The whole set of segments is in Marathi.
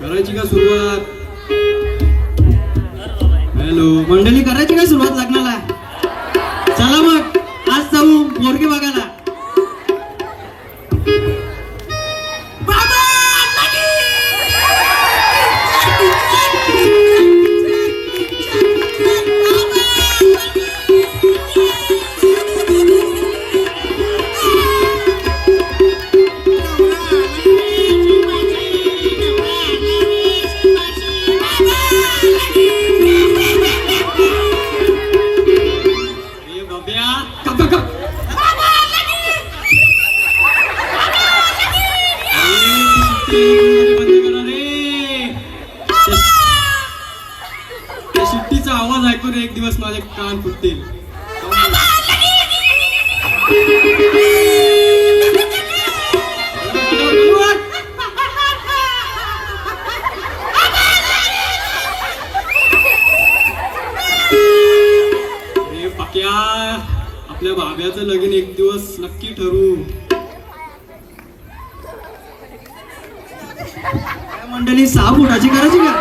करायची का सुरुवात? हॅलो मंडळी, करायची का सुरुवात लग्नाला? चला मग आज जाऊ पोरगी बघायला. शिट्टीचा आवाज ऐकून एक दिवस माझे कान फुटतील. पक्या, आपल्या बाब्याचं लगीन एक दिवस नक्की ठरवू. मंडळी 6 फुटाची करायची का?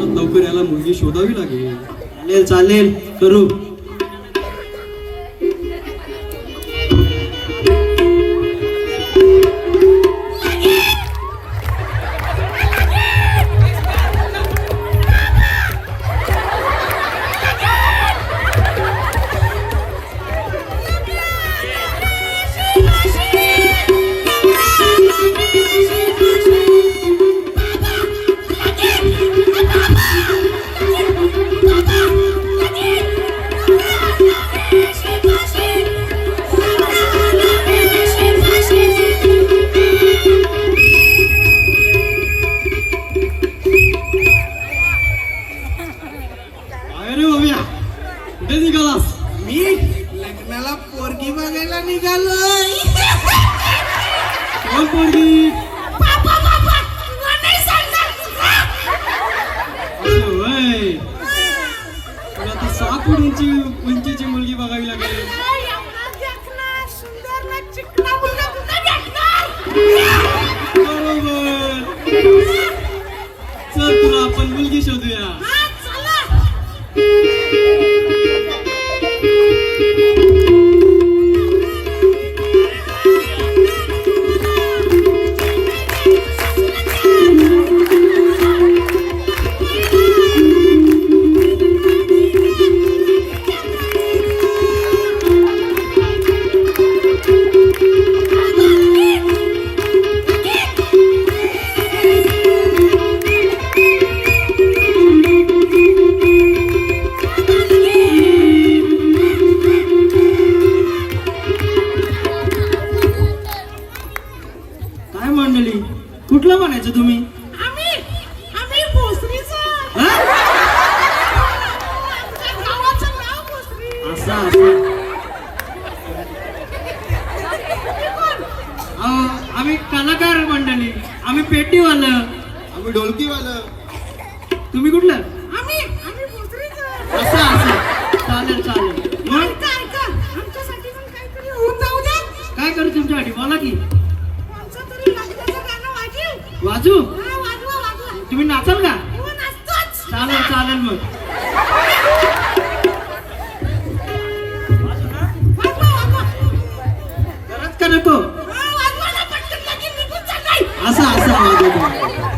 लवकर याला मुलगी शोधावी लागेल. चालेल चालेल करू. कुठे निघालास? मी लग्नाला पोरगी बघायला निघालोय. कोण पोरगी? तुला तर 6 फूट उंचीची मुलगी बघावी लागेल. बरोबर. चल तुला आपण मुलगी शोधूया. कुठलं म्हणायचं तुम्ही? आम्ही भोसरीचं. गावाचं नाव भोसरी. असं आम्ही कलाकार मंडळी. आम्ही पेटीवालं. आम्ही ढोलकीवालं. तुम्ही कुठलं? आम्ही भोसरीचं. असं चालेल चालेल. मग आमच्यासाठी पण काहीतरी होऊन जाऊ द्या. काय करू तुमच्यासाठी? बोला की. कोणचं तरी लग्नाचं गाणं वाजव. वाजू? वाजवा. तुम्ही नाचाल का? हो, नाचतोच. चालेल मग. वाजवा. गरज का नको? वाजवा ना पटकन, लगीन निघून चाललंय. असं वाजवतो.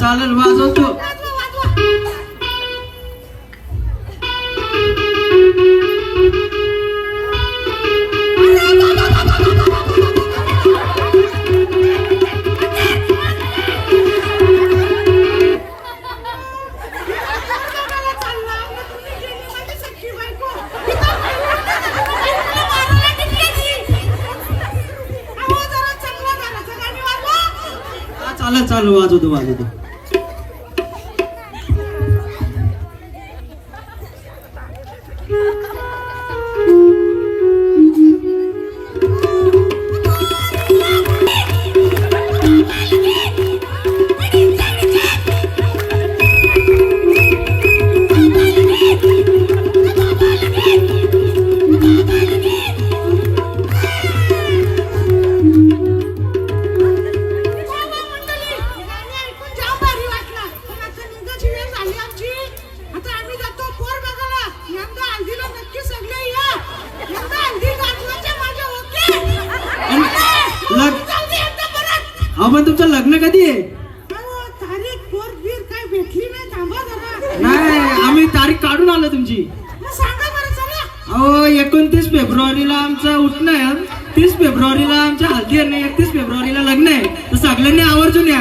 चालेल वाजवतो. चालू वाजवतो गाणी ऐकून जाम भारी वाटलं. पण आता निघायची वेळ झाली आमची. आता आम्ही जातो पोर बघायला. यंदा हल्दीला नक्की सगळे या. यंदा हल्दी गाजवायच्या माझ्या ओके. जाऊ दे यंदा परत. अहो पण तुमचं लग्न कधी आहे? अहो, तारीख पोर बीर काय भेटली नाही. थांबा जरा. नाही आम्ही तारीख काढून आलो तुमची. मग सांगा बरं चला. अहो 29 फेब्रुवारीला आमचं उठणं आहे, 30 फेब्रुवारीला आमच्या हल्दी आहे, 31 फेब्रुवारीला लग्न आहे. तर सगळ्यांनी आवर्जून या.